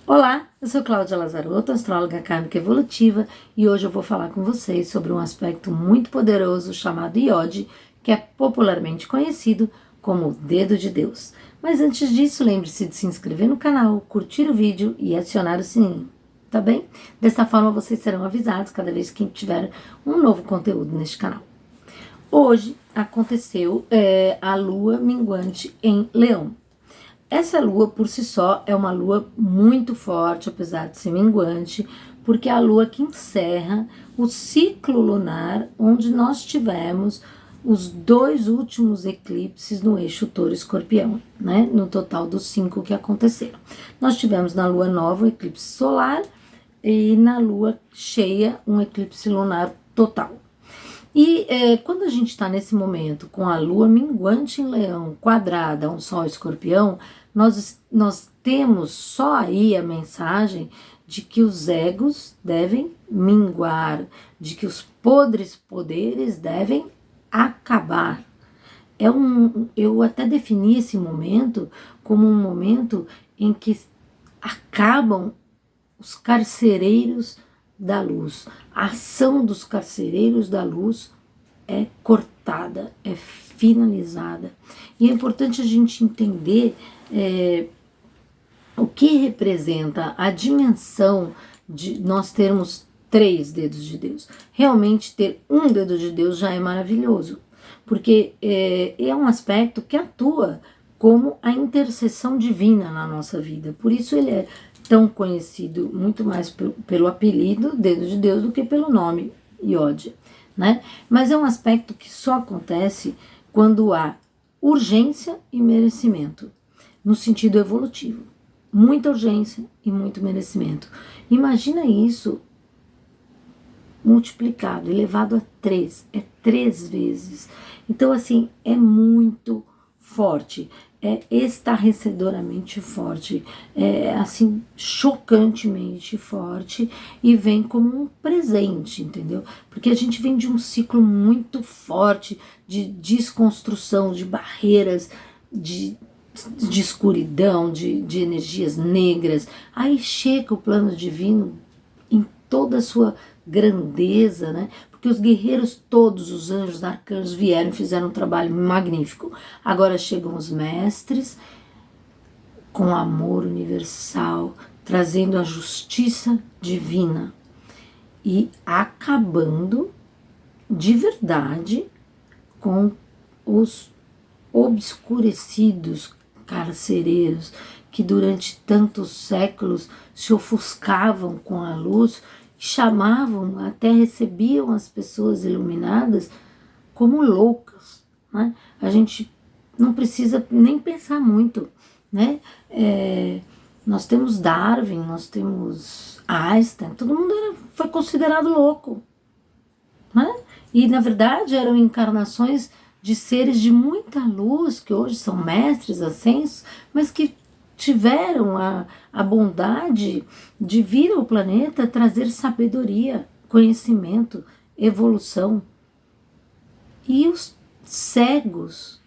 Olá, eu sou Cláudia Lazarotto, astróloga kármica evolutiva, e hoje eu vou falar com vocês sobre um aspecto muito poderoso chamado Iode, que é popularmente conhecido como o Dedo de Deus. Mas antes disso, lembre-se de se inscrever no canal, curtir o vídeo e acionar o sininho, tá bem? Dessa forma vocês serão avisados cada vez que tiver um novo conteúdo neste canal. Hoje aconteceu a lua minguante em Leão. Essa lua por si só é uma lua muito forte, apesar de ser minguante, porque é a lua que encerra o ciclo lunar onde nós tivemos os dois últimos eclipses no eixo Touro-Escorpião, né? No total dos 5 que aconteceram. Nós tivemos na lua nova um eclipse solar e na lua cheia um eclipse lunar total. E quando a gente está nesse momento com a lua minguante em Leão, quadrada a um sol escorpião, nós temos só aí a mensagem de que os egos devem minguar, de que os podres poderes devem acabar. Eu até defini esse momento como um momento em que acabam os carcereiros da luz. A ação dos carcereiros da luz é cortada, é finalizada. E é importante a gente entender o que representa a dimensão de nós termos 3 dedos de Deus. Realmente ter um dedo de Deus já é maravilhoso, porque é um aspecto que atua como a intercessão divina na nossa vida. Por isso ele é tão conhecido muito mais pelo apelido Dedo de Deus do que pelo nome Iode, né? Mas é um aspecto que só acontece quando há urgência e merecimento, no sentido evolutivo. Muita urgência e muito merecimento. Imagina isso multiplicado, elevado a 3, é 3 vezes. Então, assim, é muito forte, é estarrecedoramente forte, é assim, chocantemente forte e vem como um presente, entendeu? Porque a gente vem de um ciclo muito forte de desconstrução, de barreiras, de escuridão, de energias negras. Aí chega o plano divino em toda a sua grandeza, né? Porque os guerreiros todos, os anjos, arcanjos vieram e fizeram um trabalho magnífico. Agora chegam os mestres com amor universal, trazendo a justiça divina e acabando de verdade com os obscurecidos carcereiros que durante tantos séculos se ofuscavam com a luz, chamavam, até recebiam as pessoas iluminadas como loucas, né? A gente não precisa nem pensar muito, né? Nós temos Darwin, nós temos Einstein, todo mundo foi considerado louco, né? E na verdade eram encarnações de seres de muita luz, que hoje são mestres ascensos, mas que tiveram a bondade de vir ao planeta trazer sabedoria, conhecimento, evolução. E os cegos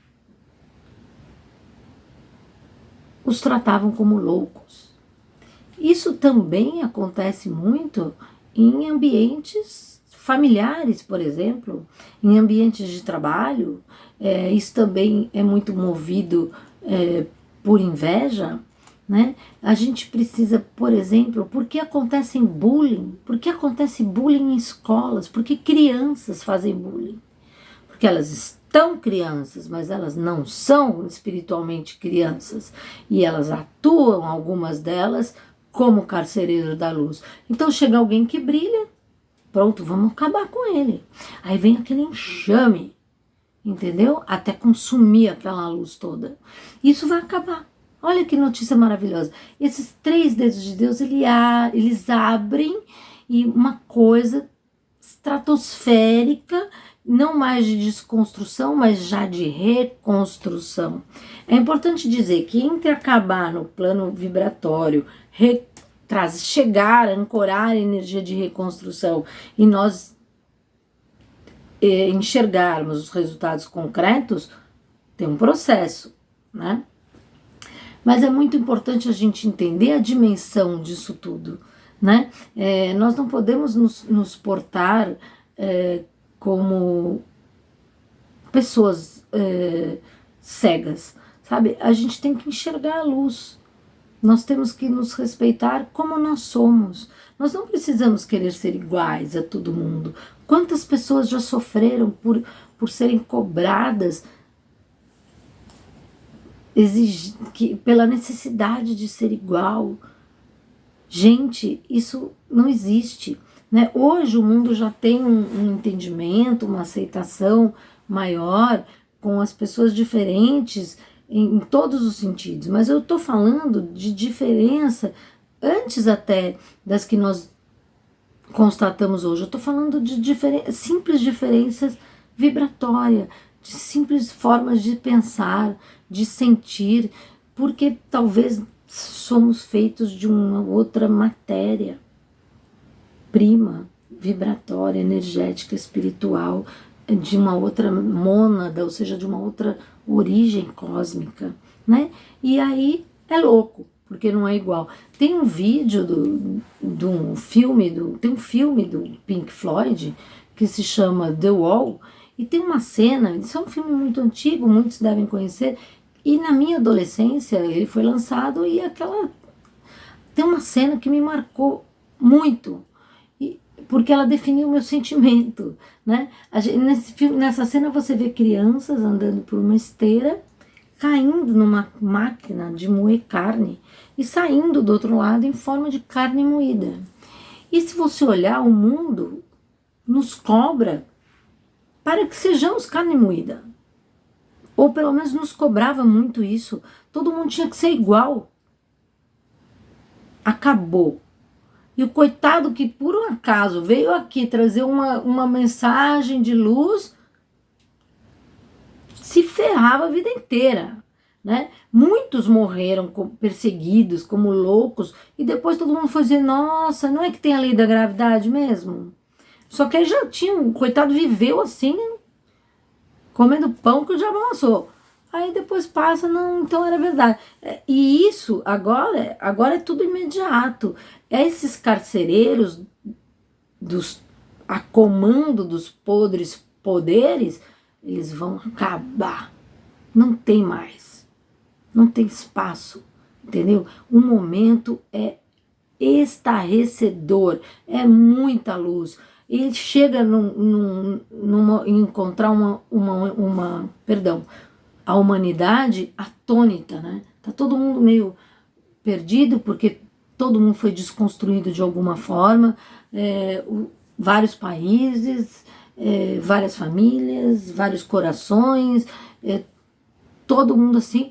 os tratavam como loucos. Isso também acontece muito em ambientes familiares, por exemplo, em ambientes de trabalho. Isso também é muito movido por inveja, né? A gente precisa, por exemplo, por que acontece bullying? Por que acontece bullying em escolas? Por que crianças fazem bullying? Porque elas estão crianças, mas elas não são espiritualmente crianças, e elas atuam, algumas delas, como carcereiro da luz. Então chega alguém que brilha, pronto, vamos acabar com ele. Aí vem aquele enxame, entendeu? Até consumir aquela luz toda. Isso vai acabar. Olha que notícia maravilhosa. Esses 3 dedos de Deus, eles abrem e uma coisa estratosférica, não mais de desconstrução, mas já de reconstrução. É importante dizer que entre acabar no plano vibratório, chegar, ancorar a energia de reconstrução e nós enxergarmos os resultados concretos, tem um processo, né? Mas é muito importante a gente entender a dimensão disso tudo, né? Nós não podemos nos portar como pessoas cegas, sabe? A gente tem que enxergar a luz. Nós temos que nos respeitar como nós somos. Nós não precisamos querer ser iguais a todo mundo. Quantas pessoas já sofreram por serem cobradas pela necessidade de ser igual? Gente, isso não existe, né? Hoje o mundo já tem um entendimento, uma aceitação maior com as pessoas diferentes em todos os sentidos, mas eu estou falando de diferença antes até das que nós constatamos hoje. Eu estou falando de simples diferenças vibratórias, de simples formas de pensar, de sentir, porque talvez somos feitos de uma outra matéria prima, vibratória, energética, espiritual, de uma outra mônada, ou seja, de uma outra origem cósmica, né? E aí é louco, porque não é igual. Tem um vídeo tem um filme do Pink Floyd que se chama The Wall, e tem uma cena, isso é um filme muito antigo, muitos devem conhecer, e na minha adolescência ele foi lançado, e tem uma cena que me marcou muito, porque ela definiu o meu sentimento, né? Nessa cena você vê crianças andando por uma esteira, caindo numa máquina de moer carne e saindo do outro lado em forma de carne moída. E se você olhar, o mundo nos cobra para que sejamos carne moída. Ou pelo menos nos cobrava muito isso. Todo mundo tinha que ser igual. Acabou. E o coitado que por um acaso veio aqui trazer uma mensagem de luz, se ferrava a vida inteira, né? Muitos morreram perseguidos, como loucos, e depois todo mundo foi dizer, nossa, não é que tem a lei da gravidade mesmo? Só que aí já tinha, o coitado viveu assim, comendo pão que o diabo amassou. Aí depois passa, não, então era verdade. E isso agora é tudo imediato. Esses carcereiros a comando dos podres poderes, eles vão acabar. Não tem mais. Não tem espaço. Entendeu? O momento é estarrecedor. É muita luz. E chega em encontrar a humanidade atônita, né? Tá todo mundo meio perdido, porque todo mundo foi desconstruído de alguma forma, vários países, várias famílias, vários corações, todo mundo assim,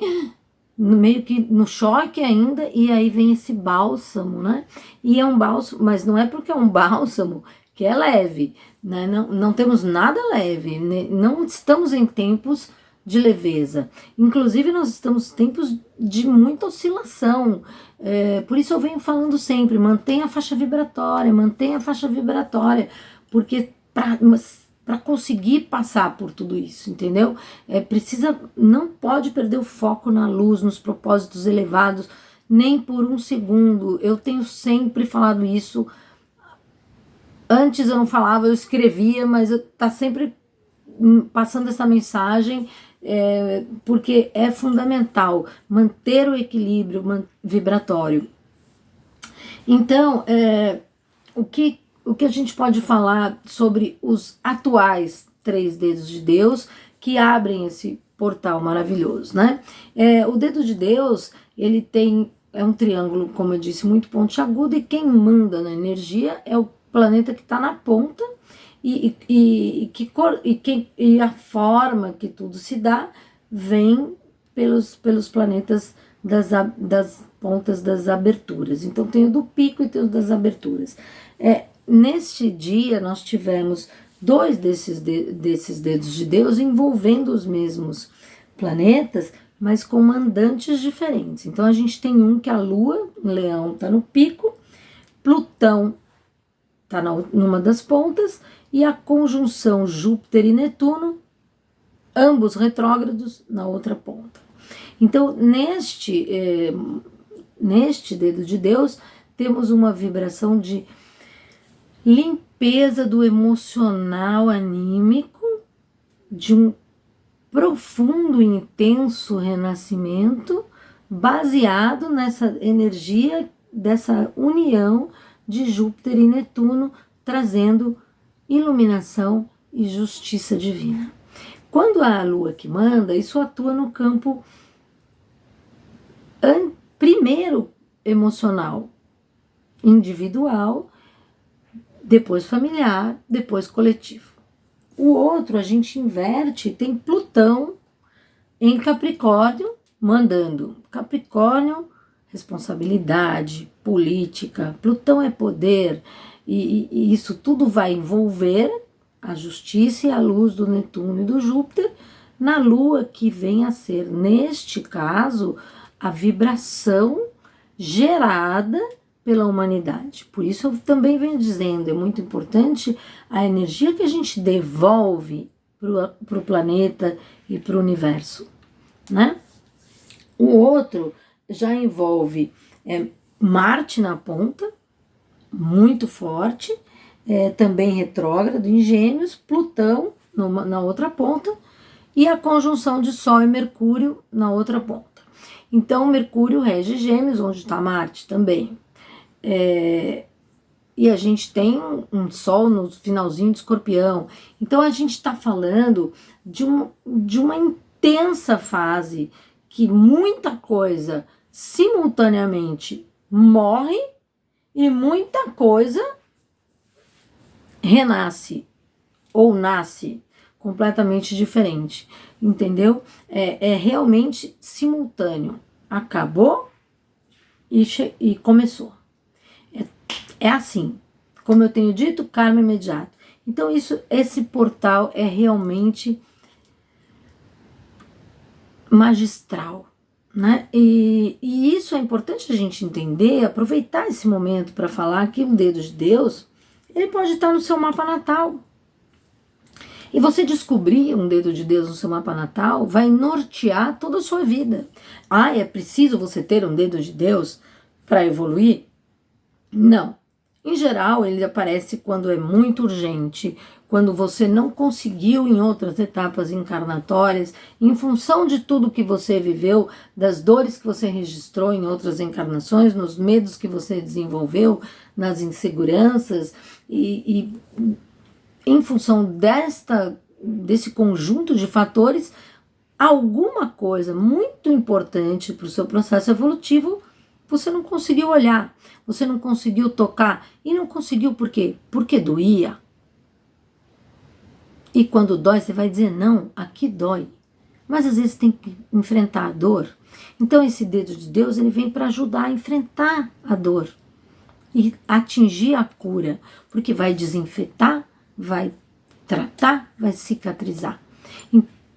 meio que no choque ainda, e aí vem esse bálsamo, né? E é um bálsamo, mas não é porque é um bálsamo que é leve, né? Não temos nada leve, né? Não estamos em tempos de leveza. Inclusive, nós estamos em tempos de muita oscilação. Por isso eu venho falando sempre, mantenha a faixa vibratória, porque para conseguir passar por tudo isso, entendeu? Não pode perder o foco na luz, nos propósitos elevados, nem por um segundo. Eu tenho sempre falado isso. Antes eu não falava, eu escrevia, mas tá sempre passando essa mensagem, porque é fundamental manter o equilíbrio vibratório. Então, o que a gente pode falar sobre os atuais 3 dedos de Deus que abrem esse portal maravilhoso, né? O dedo de Deus, ele é um triângulo, como eu disse, muito pontiagudo, e quem manda na energia é o planeta que está na ponta, e a forma que tudo se dá vem pelos planetas das pontas das aberturas. Então tem o do pico e tem o das aberturas. Neste dia nós tivemos 2 desses dedos de Deus envolvendo os mesmos planetas, mas com mandantes diferentes. Então a gente tem um que a Lua, em Leão, está no pico, Plutão está numa das pontas, e a conjunção Júpiter e Netuno, ambos retrógrados, na outra ponta. Então, neste dedo de Deus, temos uma vibração de limpeza do emocional anímico, de um profundo e intenso renascimento, baseado nessa energia dessa união de Júpiter e Netuno, trazendo iluminação e justiça divina. Quando a Lua que manda, isso atua no campo primeiro emocional, individual, depois familiar, depois coletivo. O outro a gente inverte, tem Plutão em Capricórnio, mandando. Capricórnio, responsabilidade, política, Plutão é poder, e isso tudo vai envolver a justiça e a luz do Netuno e do Júpiter na Lua, que vem a ser, neste caso, a vibração gerada pela humanidade. Por isso eu também venho dizendo, é muito importante a energia que a gente devolve para o planeta e para o universo, né? O outro já envolve Marte na ponta, muito forte, também retrógrado em Gêmeos, Plutão na outra ponta, e a conjunção de Sol e Mercúrio na outra ponta. Então, Mercúrio rege Gêmeos, onde está Marte também. E a gente tem um Sol no finalzinho de Escorpião. Então, a gente está falando de uma intensa fase que muita coisa simultaneamente morre e muita coisa renasce ou nasce completamente diferente, entendeu? É realmente simultâneo. Acabou e começou. É assim, como eu tenho dito, karma imediato. Então esse portal é realmente magistral, né? E isso é importante a gente entender, aproveitar esse momento para falar que o dedo de Deus, ele pode estar no seu mapa natal. E você descobrir um dedo de Deus no seu mapa natal vai nortear toda a sua vida. É preciso você ter um dedo de Deus para evoluir? Não. Em geral, ele aparece quando é muito urgente, quando você não conseguiu em outras etapas encarnatórias, em função de tudo que você viveu, das dores que você registrou em outras encarnações, nos medos que você desenvolveu, nas inseguranças e em função desse conjunto de fatores, alguma coisa muito importante para o seu processo evolutivo você não conseguiu olhar, você não conseguiu tocar. E não conseguiu por quê? Porque doía. E quando dói, você vai dizer, não, aqui dói. Mas às vezes tem que enfrentar a dor. Então esse dedo de Deus, ele vem para ajudar a enfrentar a dor e atingir a cura, porque vai desinfetar, vai tratar, vai cicatrizar.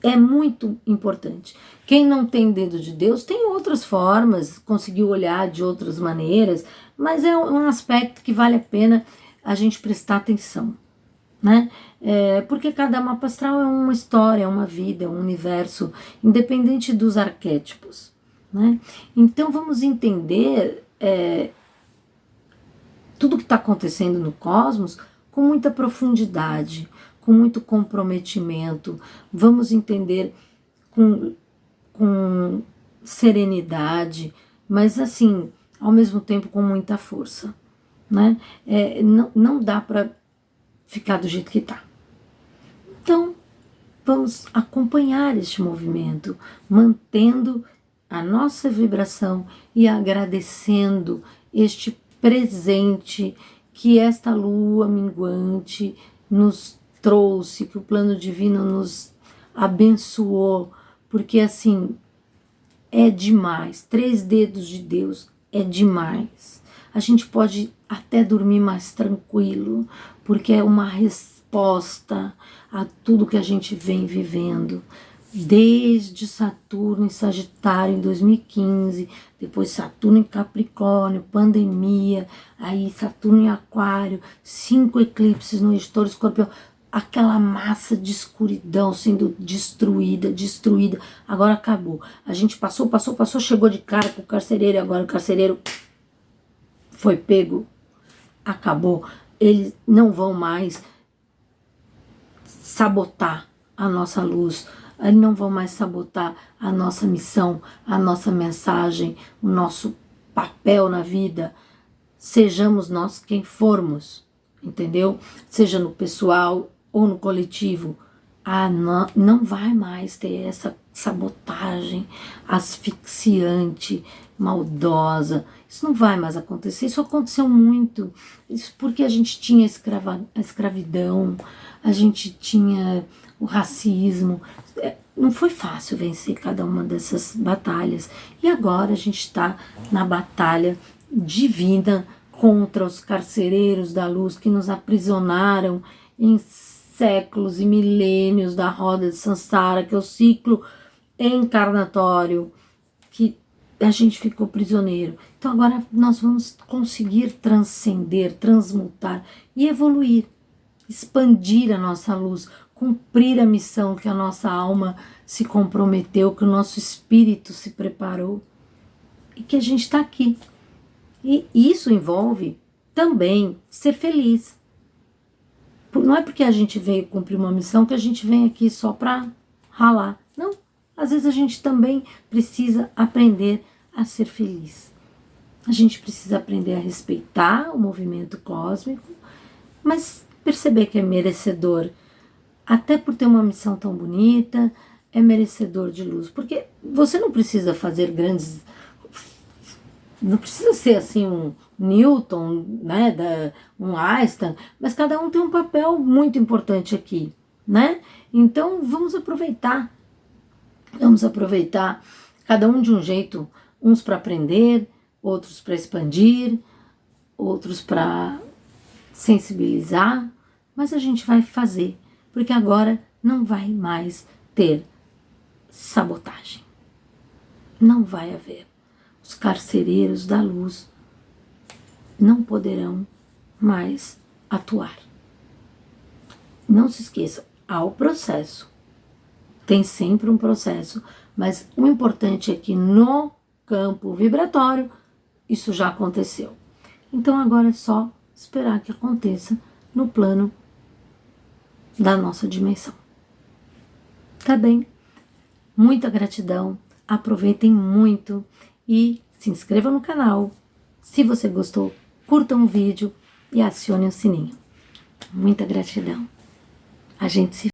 É muito importante. Quem não tem dedo de Deus tem outras formas, conseguiu olhar de outras maneiras, mas é um aspecto que vale a pena a gente prestar atenção, né? Porque cada mapa astral é uma história, é uma vida, é um universo, independente dos arquétipos, né? Então vamos entender tudo que está acontecendo no cosmos com muita profundidade, com muito comprometimento. Vamos entender com serenidade, mas assim, ao mesmo tempo com muita força, né? Não dá para ficar do jeito que está. Então, vamos acompanhar este movimento, mantendo a nossa vibração e agradecendo este presente que esta lua minguante nos trouxe, que o plano divino nos abençoou, porque assim, é demais. 3 dedos de Deus é demais. A gente pode até dormir mais tranquilo, porque é uma resposta a tudo que a gente vem vivendo. Desde Saturno em Sagitário em 2015, depois Saturno em Capricórnio, pandemia, aí Saturno em Aquário, 5 eclipses no Estouro Escorpião. aquela massa de escuridão sendo destruída, agora acabou. A gente passou, chegou de cara com o carcereiro, e agora o carcereiro foi pego, acabou. Eles não vão mais sabotar a nossa luz, eles não vão mais sabotar a nossa missão, a nossa mensagem, o nosso papel na vida. Sejamos nós quem formos, entendeu? Seja no pessoal ou no coletivo. Não vai mais ter essa sabotagem asfixiante, maldosa. Isso não vai mais acontecer. Isso aconteceu muito. Isso porque a gente tinha a escravidão, a gente tinha o racismo. Não foi fácil vencer cada uma dessas batalhas. E agora a gente está na batalha divina contra os carcereiros da luz que nos aprisionaram em séculos e milênios da roda de Sansara, que é o ciclo encarnatório, que a gente ficou prisioneiro. Então agora nós vamos conseguir transcender, transmutar e evoluir, expandir a nossa luz, cumprir a missão que a nossa alma se comprometeu, que o nosso espírito se preparou e que a gente está aqui. E isso envolve também ser feliz. Não é porque a gente veio cumprir uma missão que a gente vem aqui só para ralar. Não. Às vezes a gente também precisa aprender a ser feliz. A gente precisa aprender a respeitar o movimento cósmico, mas perceber que é merecedor, até por ter uma missão tão bonita, é merecedor de luz. Porque você não precisa fazer grandes... Não precisa ser assim um Newton, né, um Einstein, mas cada um tem um papel muito importante aqui, né? Então vamos aproveitar cada um de um jeito, uns para aprender, outros para expandir, outros para sensibilizar, mas a gente vai fazer, porque agora não vai mais ter sabotagem, não vai haver. Os carcereiros da luz não poderão mais atuar. Não se esqueça, há o processo. Tem sempre um processo, mas o importante é que no campo vibratório isso já aconteceu. Então agora é só esperar que aconteça no plano da nossa dimensão. Tá bem? Muita gratidão, aproveitem muito e se inscreva no canal. Se você gostou, curta o vídeo e acione o sininho. Muita gratidão. A gente se